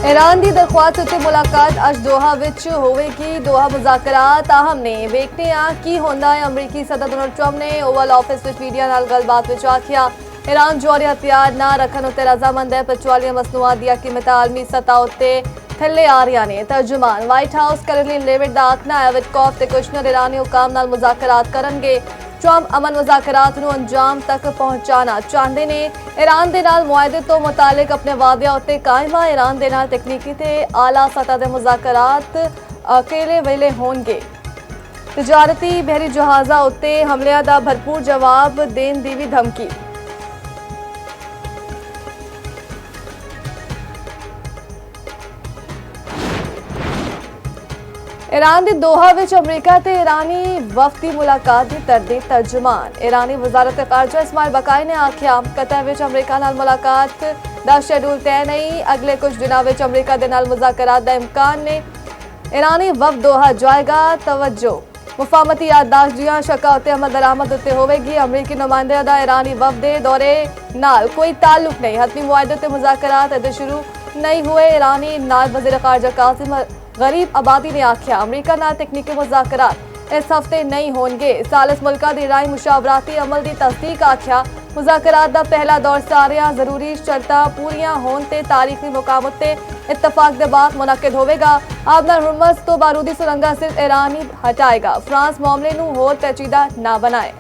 Iran की दरख्वास्त उत्ते मुलाकात अज दोहा विच होवेगी। दोहा मुज़ाकरात अहम ने। वेखते हैं की होंदा है। अमरीकी सदर डोनाल्ड ट्रंप ने ओवल ऑफिस विच मीडिया नाल गलबात विच आखिया ईरान जौहरी हथियार ना रखन उत्ते रजामंद है। पेट्रोलियम मसनूआत दी कीमतां आलमी सतह उत्ते थल्ले आ रही ने। तर्जुमान वाइट हाउस कैरोलिन लेविट दा आखना है विटकॉफ ते कुशनर ईरानी हुकाम नाल मुज़ाकरात करनगे। ट्रंप अमन मुज़ाकरात नूं अंजाम तक पहुंचाना चाहते ने। ईरान दे नाल मुआहदे तो मुतालिक अपने वादियां उत्ते कायम है। ईरान दे नाल तकनीकी ते आला सतह दे मुज़ाकरात अकेले वेले होणगे। तिजारती बहरी जहाज़ां उत्ते हमलियां दा भरपूर जवाब देण दी भी धमकी। ईरान के दोहा विच अमरीका ते ईरानी वफद की मुलाकात की तरदीद। तर्जुमान ईरानी वजारत खारजा इस्माइल बकाई ने आखिया कतर विच अमरीका नाल मुलाकात दा शेड्यूल तय नहीं। अगले कुछ दिनों विच अमरीका दे नाल मुज़ाकरात दा इम्कान ने। ईरानी वफद दोहा जाएगा। तवज्जो मुफाहमती याददाश्त दियां शक्कां उत्ते अमल दरामद उत्ते होवेगी। अमरीकी नुमाइंदे दा ईरानी वफद दे दौरे नाल कोई ताल्लुक नहीं। हतमी मुआहदे ते मुज़ाकरात अजे शुरू नहीं हुए। ईरानी नायब वज़ीर खारजा कासिम गरीब आबादी ने आखिया अमरीका नाल तकनीकी मुज़ाकरात इस हफ्ते नहीं होंगे। सालिस मुल्कां दी राय मुशावराती अमल की तस्दीक। आखिया मुज़ाकरात दा पहला दौर सारियां जरूरी शर्तां पूरियां होण ते तारीखी मुकाम उत्ते इत्तफाक दे बाद मुनक्किद होवेगा। आबनर हुर्मस तो बारूदी सुरंगा सिर्फ ईरान ही हटाएगा। फ्रांस मामले नूं होर पेचीदा ना बनाए।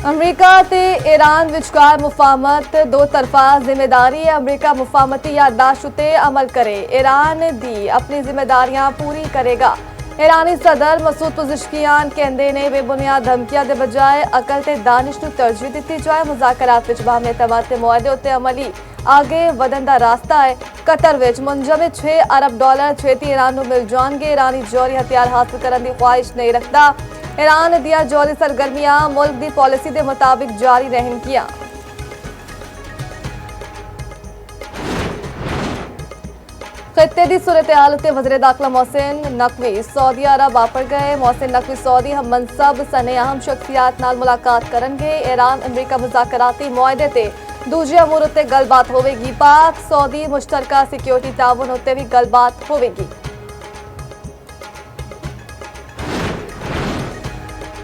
अमरीका ते ईरान विचकार मुफाहमत दो तरफा जिम्मेदारी है। अमरीका मुफाहमती याददाश्त उत्ते अमल करे। ईरान दी अपनी जिम्मेदारियां पूरी करेगा। ईरानी सदर मसूद पज़ेश्कियान कहंदे ने बेबुनियाद धमकियां दे बजाए अकल ते दानिश नूं तरजीह दित्ती जाए। मुज़ाकरात विच बाहमी एतमाद ते मुआहदे उत्ते अमली आगे वधन दा रास्ता है। कतर विच मुंजमद $6 अरब छेती ईरान नूं मिल जाणगे। ईरानी जौहरी हथियार हासिल करने की ख्वाहिश नहीं रखता। ईरान दियां जौहरी सरगर्मियां मुल्क की पॉलिसी के मुताबिक जारी रहनगियां। खित्ते की सूरत हाल उत्ते वज़ीर दाखिला मोहसिन नकवी सऊदी अरब वापस गए। मोहसिन नकवी सऊदी हम मनसब सने अहम शख्सियात नाल मुलाकात करनगे। ईरान अमरीका मुज़ाकराती मुआहदे ते दूजे अमूर उत्ते गलबात होवेगी। पाक सऊदी मुश्तरका सिक्योरिटी ताउन उत्ते भी गलबात होवेगी।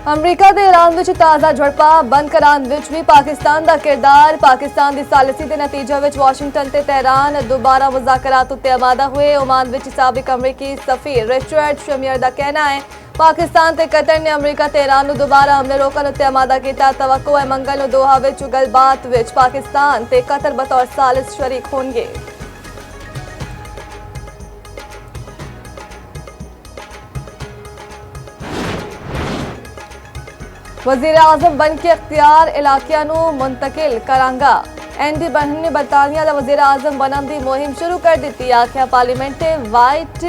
अमरीका ते ईरान विच ताज़ा झड़पा बंद कराने विच भी पाकिस्तान दा किरदार। पाकिस्तान की सालिसी के नतीजे विच वाशिंगटन ते तेहरान दोबारा मुज़ाकरात उत्ते आमादा हुए। ओमान विच साबिक अमरीकी सफीर रिचर्ड शमीर दा कहना है पाकिस्तान ते कतर ने अमरीका ते ईरान नूं दोबारा हमले रोकण उत्ते आमादा कीता। तवक्को है मंगल नूं दोहा विच गलबात विच पाकिस्तान ते कतर बतौर सालिस शरीक होणगे। वज़ीर आज़म बन के इख्तियार इलाकियां नूं मुंतकिल करांगा। एनडी बर्हन ने बरतानिया दा वज़ीर आज़म बनन दी मुहिम शुरू कर दी। आखिया पार्लीमेंट ते वाइट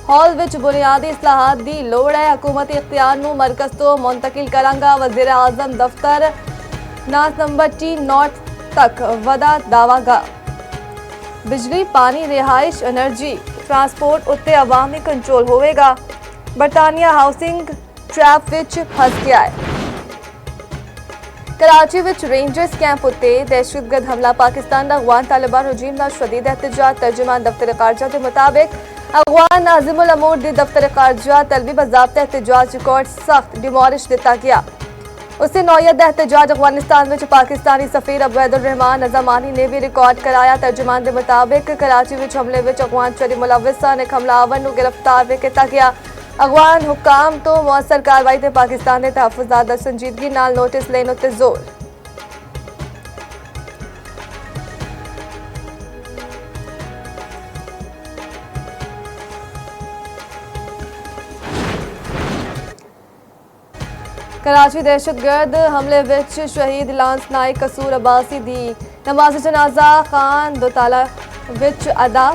हॉल विच बुनियादी इस्लाहात दी लोड़ है। हुकूमती इख्तियार नूं मरकज़ तो मुंतकिल करांगा। वज़ीर आज़म दफ्तर नास नंबर T नॉट तक वदा दावागा। बिजली पानी रिहाइश एनर्जी ट्रांसपोर्ट उत्ते अवामी कंट्रोल होवेगा। बरतानिया हाउसिंग ट्रैप विच फंस गया है। कराची विच रेंजर्स कैंप उत्ते दहशतगर्द हमला। पाकिस्तान दा अफगान तालिबान रजीम नाल शदीद एहतजाज। तर्जुमान दफ्तर खारजा के मुताबिक अफगान नाज़िमुल अमूर दी दफ्तर खारजा तलबी बज़ाब्ता एहतजाज रिकॉर्ड सख्त डिमोलिश दिता गया। उसी नौयत एहतजाज अफगानिस्तान विच पाकिस्तानी सफीर अबैदुर रहमान नज़ामानी ने भी रिकॉर्ड कराया। तर्जुमान के मुताबिक कराची विच हमले विच अफगान चोरी मुलविस ने हमलावर नूं गिरफ्तार भी किया गया। अफगान हुकाम तो मुअस्सर कार्रवाई ते पाकिस्तान के तहफ़्फ़ुज़ात दा संजीदगी नाल नोटिस लेने उत्ते जोर। कराची दहशतगर्द हमले विच शहीद लांस नाइक कसूर अब्बासी दी नमाज़ जनाजा खान दोताला विच अदा।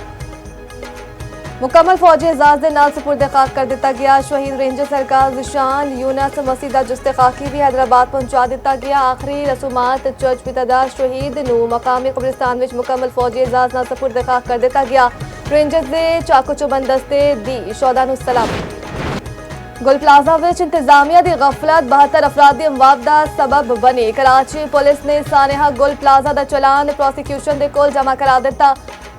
मुकम्मल फौजी एजाज के नाल सुपुर्द खाक कर दिता गया। शहीद रेंजर सरकार जिशान यूनस मसीदा जुस्ते खाकी भी हैदराबाद पहुंचा दिता गया। आखिरी रसूमात चर्च पितादार शहीद नूं मकामी कब्रिस्तान विच मुकम्मल फौजी एजाज नाल सुपुर्द खाक कर दिता गया। रेंजर्स के चाको चुबंद दस्ते दी शौदा नूं सलामी। गुल प्लाजा विच इंतजामिया की गफलत 72 अफराद की मौत का सबब बनी। कराची पुलिस ने सानेहा गुल प्लाजा का चलान प्रोसिक्यूशन के कोल जमा करा दिता।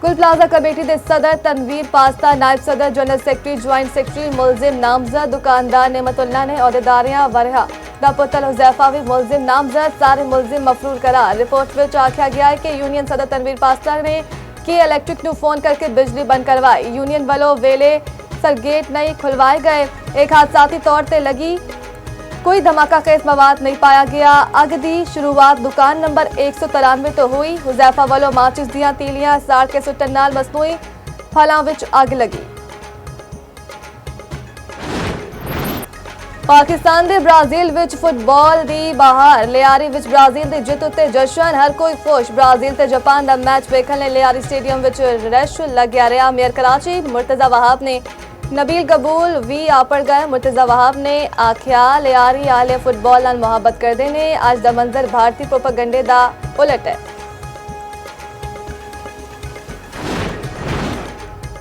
गुल प्लाजा कमेटी के सदर तनवीर पास्ता, नायब सदर, जनरल सैकटरी, ज्वाइंट सैकटरी मुलजिम नामजद, दुकानदार नेमतुल्ला ने अहदेदारियां वरहा दा पुत्तर हुजैफा भी मुलजिम नामजद, सारे मुलजिम मफरूर करार। रिपोर्ट में आख्या गया है कि यूनियन सदर तनवीर पास्ता ने की इलैक्ट्रिक नू फोन करके बिजली बंद करवाई। यूनियन वालों वेले सरगेट नहीं खुलवाए गए। एक हादसाती तौर पर लगी कोई धमाका खेज मवाद नहीं पाया गया। अग की शुरुआत दुकान नंबर 193 तो हुई। हुजैफा वालों माचिस दियां तीलियां साड़ के सुट्टन नाल मसनूई फलां विच अग लगी। पाकिस्तान दे ब्राजील विच फुटबॉल दी बाहर लियारी विच ब्राजील दी जित उत्ते जशन, हर कोई खुश। ब्राजील ते जापान दा मैच वेखण लई लियारी स्टेडियम विच रश लग्या रहा। मेयर कराची मुर्तजा वहाब ने नबील कबूल भी आपड़ गए। मुर्तजा वहाब ने आख्या लियारी आले फुटबॉल नाल मुहब्बत करदे ने। अज दा मंजर भारतीय प्रोपेगेंडे दा उलट है।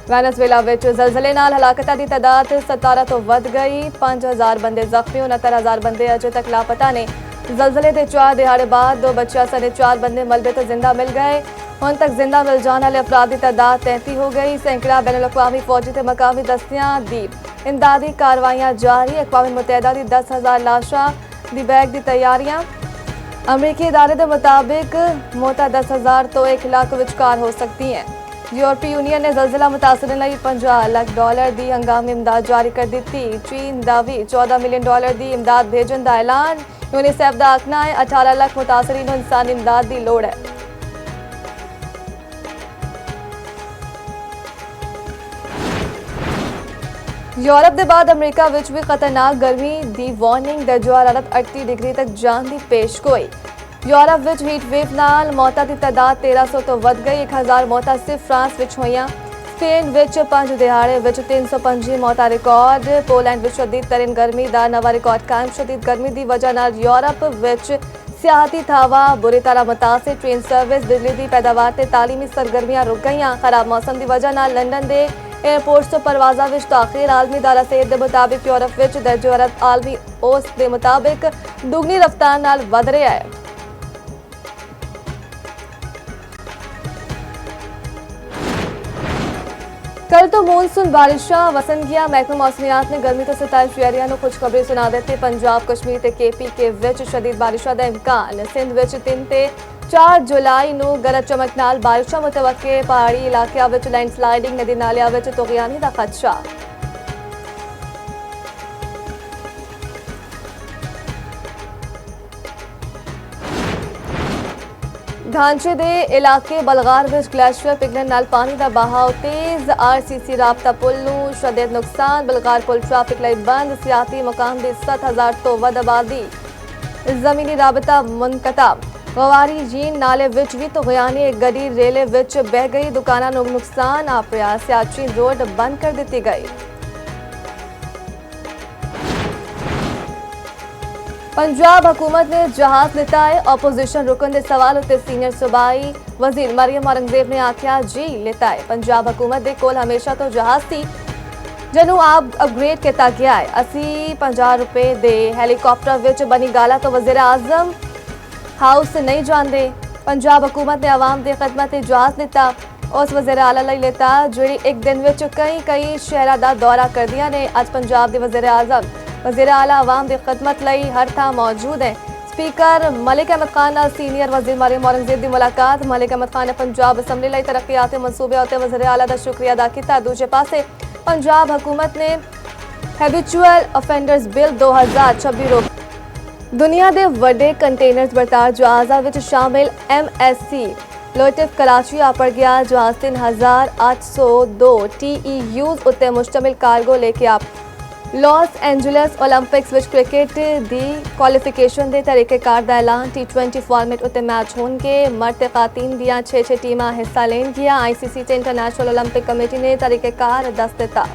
वेनेजुएला विच जलजले नाल हलाकतां दी तादाद 17 तो वध गई। 5000 बंदे जख्मी, 69,000 बंदे अजे तक लापता ने। जलजले के 4 दिहाड़े बाद 2 बच्चियां सने 4 बंदे मलबे तो जिंदा मिल गए। हुण तक जिंदा मिल जाने वाले अफराद की तादाद 33 हो गई। सैकड़ा बैनुल-अक़वामी फौजी ते मकामी दस्तियां दी इमदादी कार्रवाइयां जारी। अक़वाम मुत्तहिदा दी 10,000 लाशां दी बैग दी तैयारियां। अमरीकी इदारे के मुताबिक मौतां 10,000 तो 1 लाख विचकार हो सकती हैं। यूरोपीय यूनियन ने जलजिला मुतासरीन लई $50 लाख की हंगामी इमदाद जारी कर दी। चीन दा भी $14 मिलियन की इमदाद भेजन का ऐलान। यूनिसेफ का आखना है 18 लाख मुतासरीन को इंसानी इमदाद की लोड़ है। यूरोप के बाद अमरीका विच भी खतरनाक गर्मी की वार्निंग। दर्जो हरारत 38 डिग्री तक जान की पेशगोई। यूरोप विच हीट वेव नाल मौतां की तादाद 1300 तो वध गई। 1000 मौतां सिर्फ फ्रांस विच होईयां। स्पेन विच 5 दिहाड़े विच 325 मौतां रिकॉर्ड। पोलैंड विच शदीद तरीन गर्मी का नवा रिकॉर्ड कायम। शदीद गर्मी की वजह नाल यूरोप विच सियाहती थावां बुरी तरह मुतासिर। ट्रेन सर्विस, बिजली की पैदावार ते तालीमी सरगर्मियां रुक गईयां। खराब मौसम की वजह नाल लंदन के एयरपोर्ट्स तो परवाज़ा विच ताखीर। आलमी इदारा सेहत के मुताबिक यूरोप विच दर्जो हरारत आलमी औसत के मुताबिक दुगनी रफ्तार नाल वध रहा है। कल तो मानसून बारिशां वसन गया। महकमा मौसमियात ने गर्मी तो 27 शहरियां को खुशखबरी सुना दी। पंजाब, कश्मीर ते केपी के विच शदीद बारिशां दा इम्कान। सिंध विच 3 ते 4 जुलाई नूं गरज चमक नाल बारिशां मुतवक्के। पहाड़ी इलाकिਆਂ विच लैंडस्लाइडिंग, नदी नालियां विच तुगयानी दा खदशा। ढांचे दे इलाके बलगार विच ग्लेशियर पिघलण नाल पानी का बहाव तेज। RCC राबता पुल नूं शदीद नुकसान। बलगार पुल ट्रैफिक लई बंद। सियाती मकाम दी 7,000 तो वध आबादी। जमीनी राबता मुनकता। गवारी झील नाले विच भी तुगयानी। एक गड्डी रेले विच बह गई। दुकानां नूं नुकसान आपरिया। सियाचिन रोड बंद कर दी गई। पंजाब हुकूमत ने जहाज लिता है। ऑपोजिशन रुकन के सवाल उत्ते सीनियर सूबाई वजीर मरियम औरंगजेब ने आख्या जी लिता है। पंजाब हुकूमत के कोल हमेशा तो जहाज थी जनू आप अपग्रेड किया गया है। असी 50 रुपए दे हैलीकॉप्टर विच बनी गाला तो वजीर आजम हाउस नहीं जानते। पंजाब हुकूमत ने आवाम की खिदमत जहाज लिता। उस वजीर आला लई लिता जिहड़ी एक दिन विच कई शहरां दा दौरा कर दिया ने। अज पंजाब के वजीर आजम वजीर आला आवाम की खिदमत लई हर थां मौजूद है। स्पीकर मलिक अहमद खान नाल सीनियर वजीर मरियम औरंगजेब की मुलाकात। मलिक अहमद खान ने पंजाब असैम्बली लई तरक्याती मनसूबे उत्ते वजीर आला का शुक्रिया अदा किया। दूजे पासे पंजाब हुकूमत ने हैबिचुअल ऑफेंडर्स बिल 2026 रोक। दुनिया के वड्डे कंटेनर बरतार जहाज़ां विच शामिल MSC लोटिव कराची आपड़ गया। जहाज 3802 TEUs उत्ते मुश्तमिल कार्गो लेके आप लॉस एंजलिस ओलंपिक्स विच क्रिकेट दी क्वालिफिकेशन के तरीकेकार का ऐलान। T20 फॉर्मेट उत्ते मैच होंगे। मर्द ते खातीन दियां 6 टीमां हिस्सा लेंगियां। ICC ते इंटरनेशनल ओलंपिक कमेटी ने तरीकेकार दस दिता।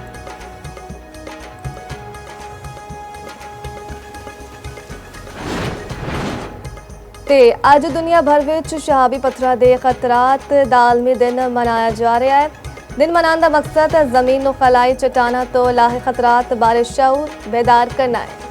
ते अज दुनिया भर में शहाबी पत्थरां दे खतरात दा आलमी दिन मनाया जा रहा है। दिन मनाने का मकसद जमीन नु खलाई चटाना तो लाहे खतरात बारिश बेदार करना है।